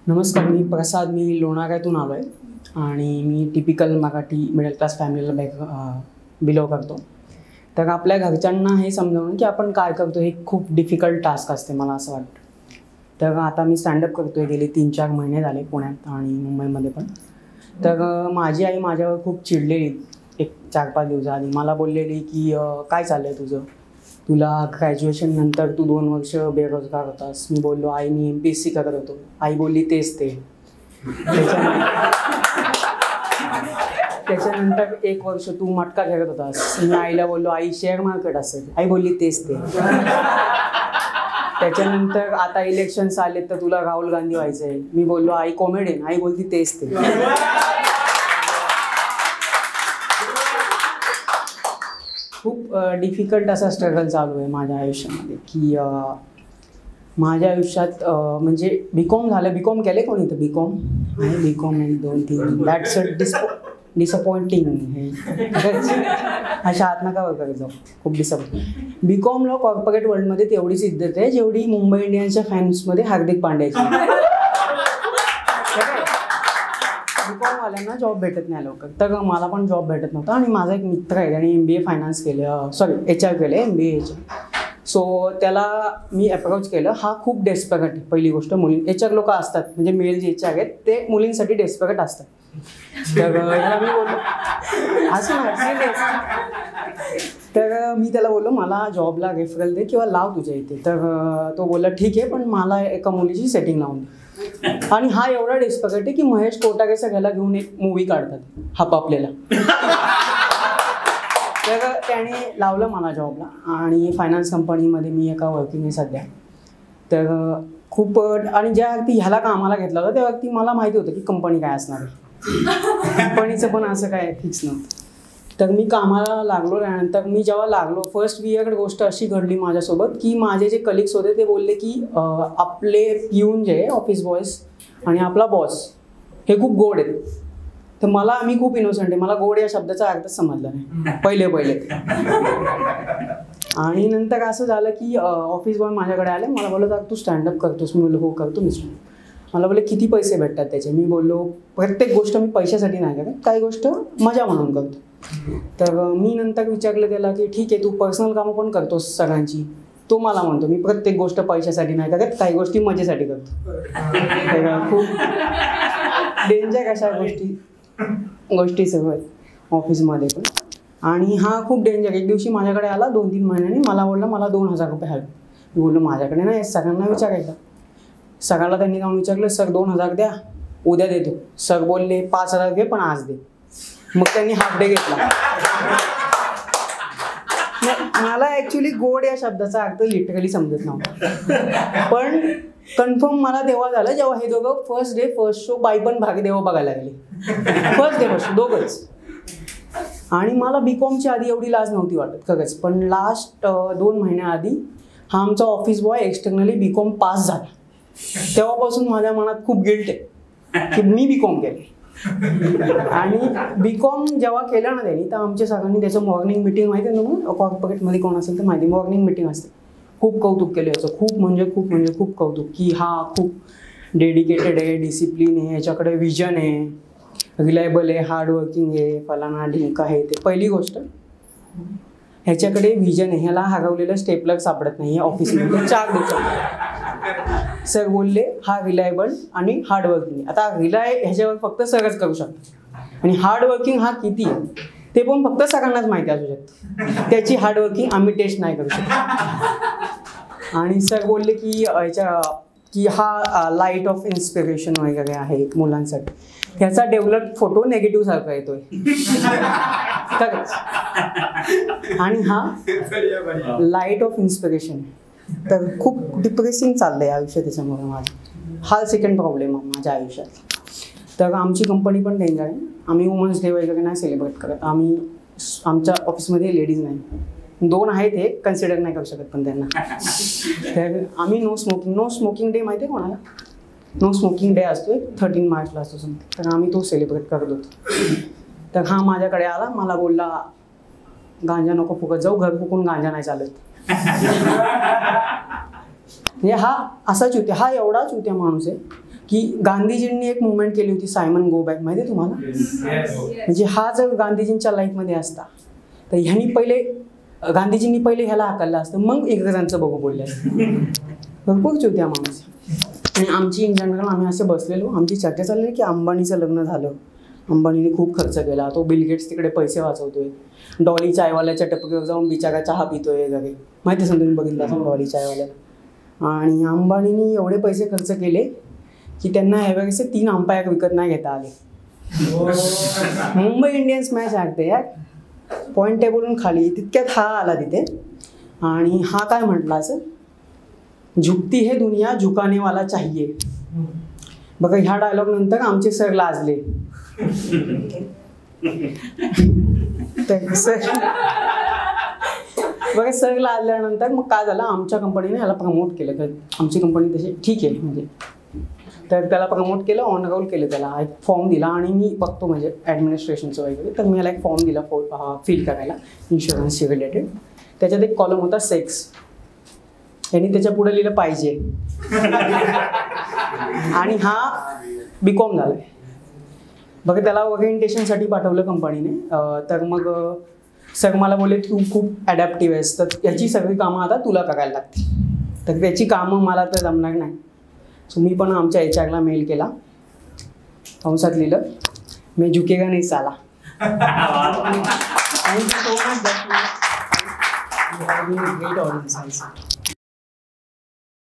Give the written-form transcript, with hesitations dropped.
नमस्कार, मी प्रसाद. मी लोणावळ्यातून आलो आहे आणि मी टिपिकल मराठी मिडल क्लास फॅमिलीला बिलॉंग करतो. तर आपल्या घरच्यांना हे समजावून की आपण काय करतो हे खूप डिफिकल्ट टास्क असते मला असं वाटतं. तर आता मी स्टँडअप करतो आहे गेले 3-4 महिने झाले पुण्यात आणि मुंबईमध्ये पण. तर माझी आई माझ्यावर खूप चिडलेली एक 4-5 दिवसाआधी. मला बोललेली की काय चाललं आहे तुझं, तुला ग्रॅज्युएशन नंतर तू 2 वर्ष बेरोजगार होतास. मी बोललो आई मी MPSC करत होतो. आई बोलली तेच ते. त्याच्यानंतर 1 वर्ष तू मटका खेळत होतास. मी आईला बोललो आई शेअर मार्केट असेल. आई बोलली तेच ते. त्याच्यानंतर आता इलेक्शन्स आले तर तुला राहुल गांधी व्हायचं आहे. मी बोललो आई कॉमेडियन. आई बोलती तेच ते. खूप डिफिकल्ट असा स्ट्रगल चालू आहे माझ्या आयुष्यामध्ये की माझ्या आयुष्यात म्हणजे BCom झालं. BCom केले कोणी तर BCom आहे. BCom 1-2-3 that's a disappointing. अशा आत नका वगैरे जाऊ, खूप डिसअपॉइंट. BComला कॉर्पोरेट वर्ल्डमध्ये तेवढीच इज्जत आहे जेवढी मुंबई इंडियन्सच्या फॅन्समध्ये हार्दिक पांड्याची. BComवाल्यांना जॉब भेटत नाही लवकर. तर मला पण जॉब भेटत नव्हता आणि माझा एक मित्र आहे त्याने MBA फायनान्स केलं, HR केलं MBA. सो त्याला मी अप्रोच केलं. हा खूप डेस्परेट आहे. पहिली गोष्ट HR लोक असतात म्हणजे मेल जे HR आहेत ते मुलींसाठी डेस्परेट असतात. तर ह्याला मी बोललो असं तर मी त्याला बोललो मला जॉबला रेफरल दे किंवा लाव तुझ्या इथे. तर तो बोलला ठीक आहे पण मला एका मुलीची सेटिंग लावून दे. आणि हा एवढा डेस्परेट आहे की महेश कोटारेचा घ्यायला घेऊन एक मूवी काढतात हापापलेला. तर त्याने लावलं मला जॉबला आणि फायनान्स कंपनीमध्ये मी एका वर्किंग आहे सध्या. तर खूप आणि ज्या व्यक्ती ह्याला कामाला घेतला होता त्या व्यक्ती मला माहिती होतं की कंपनी काय असणार आहे. कंपनीचं पण असं काय फिक्स नव्हतं. तर मी कामाला लागलो. त्यानंतर मी जेव्हा लागलो फर्स्ट वियर्ड गोष्ट अशी घडली माझ्यासोबत की माझे जे कलिग्स होते ते बोलले की आपले पिऊन जे ऑफिस बॉयज आणि आपला बॉस हे खूप गोड आहेत. तर मी खूप इनोसंट आहे. मला गोड या शब्दाचा अर्थच समजला नाही पहिले. आणि नंतर असं झालं की ऑफिस बॉय माझ्याकडे आले. मला बोलत तू स्टँडअप करतोस. मी बोललो हो करतो मी. मला बोलले किती पैसे भेटतात त्याचे. मी बोललो प्रत्येक गोष्ट मी पैशासाठी नाही करत, काही गोष्ट मजा म्हणून करतो. तर मी नंतर विचारलं त्याला की ठीक आहे तू पर्सनल कामं पण करतोस सगळ्यांची. तो मला म्हणतो मी प्रत्येक गोष्ट पैशासाठी नाही करत, काही गोष्टी मजेसाठी करतो. खूप डेंजर अशा गोष्टी सगळं ऑफिसमध्ये पण. आणि हा खूप डेंजर. एक दिवशी माझ्याकडे आला 2-3 महिन्यांनी. मला बोलला मला 2,000 रुपये हवे. मी बोललो माझ्याकडे नाही, सगळ्यांना विचारायचं. सगळ्याला त्यांनी जाऊन विचारलं सर 2,000 द्या, उद्या देतो. सर बोलले 5,000 घे पण आज दे. मग त्यांनी हाफ डे घेतला. मला ॲक्च्युली गोड या शब्दाचा अर्थ लिटरली समजत नव्हता. पण कन्फर्म मला तेव्हा झालं जेव्हा हे दोघं फर्स्ट डे फर्स्ट शो बाई पण भागदेवा बघायला लागले. फर्स्ट डे फर्स्ट शो दोघंच. आणि मला BComची आधी एवढी लाज नव्हती वाटत खरंच. पण लास्ट 2 महिन्याआधी हा आमचा office boy externally BCom pass झाला. तेव्हापासून माझ्या मनात खूप गिल्ट आहे की मी BCom केले. आणि BCom जेव्हा केलं ना त्यांनी तर आमच्या सगळ्यांनी त्याचं मॉर्निंग मिटिंग माहिती आहे ना, कॉर्पोरेटमध्ये कोण असेल तर माहिती, मॉर्निंग मिटिंग असते. खूप कौतुक केलं याचं. खूप म्हणजे खूप कौतुक की हा खूप डेडिकेटेड आहे, डिसिप्लिन आहे, याच्याकडे विजन आहे, रिलायबल आहे, हार्डवर्किंग आहे, फलाना ढिंका आहे. ते पहिली गोष्ट ह्याच्याकडे विजन आहे. ह्याला हरवलेलं स्टेपलर सापडत नाही ऑफिसमध्ये 4 दिवसात. सर बोलले हा रिलायबल आणि हार्डवर्किंग. आता ह्याच्यावर फक्त सरच करू शकतो आणि हार्डवर्किंग हा किती आहे ते पण फक्त सगळ्यांनाच माहिती असू शकतं. त्याची हार्डवर्किंग आम्ही टेस्ट नाही करू शकतो. आणि सर बोलले की हा लाईट ऑफ इन्स्पिरेशन वगैरे आहे मुलांसाठी. ह्याचा डेव्हलप फोटो नेगेटिव्ह सारखा येतोय खरंच. आणि हा लाईट ऑफ इन्स्पिरेशन. तर खूप डिप्रेसिंग चाललंय आयुष्य त्याच्यामुळे माझं. हा सेकंड प्रॉब्लेम आहे माझ्या आयुष्यात. तर आमची कंपनी पण डेंजर आहे. आम्ही वुमन्स डे वगैरे नाही सेलिब्रेट करत. आमच्या ऑफिसमध्ये लेडीज नाही. 2 आहेत हे कन्सिडर नाही करू शकत पण त्यांना. तर आम्ही नो स्मोकिंग डे माहिती आहे कोणाला? नो स्मोकिंग डे असतो 13 मार्चला असतो समथिंग. तर आम्ही तो सेलिब्रेट करत होतो. तर हा माझ्याकडे आला. मला बोलला गांजा नको फुकत जाऊ, घर फुकून गांजा नाही चालत. म्हणजे हा असा चुत्या, हा एवढा चुत्या माणूस आहे की गांधीजींनी एक मुवमेंट केली होती, सायमन गो बॅक, माहिती आहे तुम्हाला? म्हणजे हा जर गांधीजींच्या लाईफमध्ये असता तर गांधीजींनी पहिले ह्याला हाकललं असतं, मग इंग्रजांचं बघू बोलले असते. भरपूर चुत्या माणूस. आणि आमची इन जनरल आम्ही असे बसलेलो, आमची चर्चा चालली की अंबानीचं लग्न झालं, अंबानीने खूप खर्च केला, तो बिल गेट्स तिकडे पैसे वाचवतोय, डॉली चायवाल्याच्या टपकीवर जाऊन बिचारा चहा पितोय घरी, माहिती असेल तुम्ही बघितलं असं डॉली चायवाल्याला. आणि अंबानीने एवढे पैसे खर्च केले की त्यांना यावेळेस 3 अंपायर विकत नाही घेता आले. मुंबई इंडियन्स मॅच आहे यार, पॉईंट टेबलून खाली, तितक्यात हा आला तिथे आणि हा काय म्हटला असं, झुकती है दुनिया झुकाने वाला चाहिए. बघा ह्या डायलॉग नंतर आमचे सर लाजले. बघा सर लाजल्यानंतर मग काय झालं, आमच्या कंपनीने ह्याला प्रमोट केलं, तर आमची कंपनी तशी ठीक आहे म्हणजे, तर त्याला प्रमोट केलं, ऑन रोल केलं, त्याला एक फॉर्म दिला आणि मी बघतो म्हणजे ॲडमिनिस्ट्रेशनचं वगैरे, तर मी याला एक फॉर्म दिला फिल करायला इन्शुरन्सशी रिलेटेड. त्याच्यात एक कॉलम होता सेक्स, यांनी त्याच्या पुढे लिहिलं पाहिजे. आणि हा BCom झाला आहे. बघा त्याला ओरिएंटेशनसाठी पाठवलं कंपनीने, तर मग सर मला बोलले तू खूप ॲडॅप्टिव्ह आहेस, तर याची सगळी कामं आता तुला करायला लागतील, तर त्याची कामं मला तर जमणार नाही. सो मी पण आमच्या HR ला मेल केला, कंसात लिहिलं मी झुकेगा नाही साला. Thank you so much, great audience.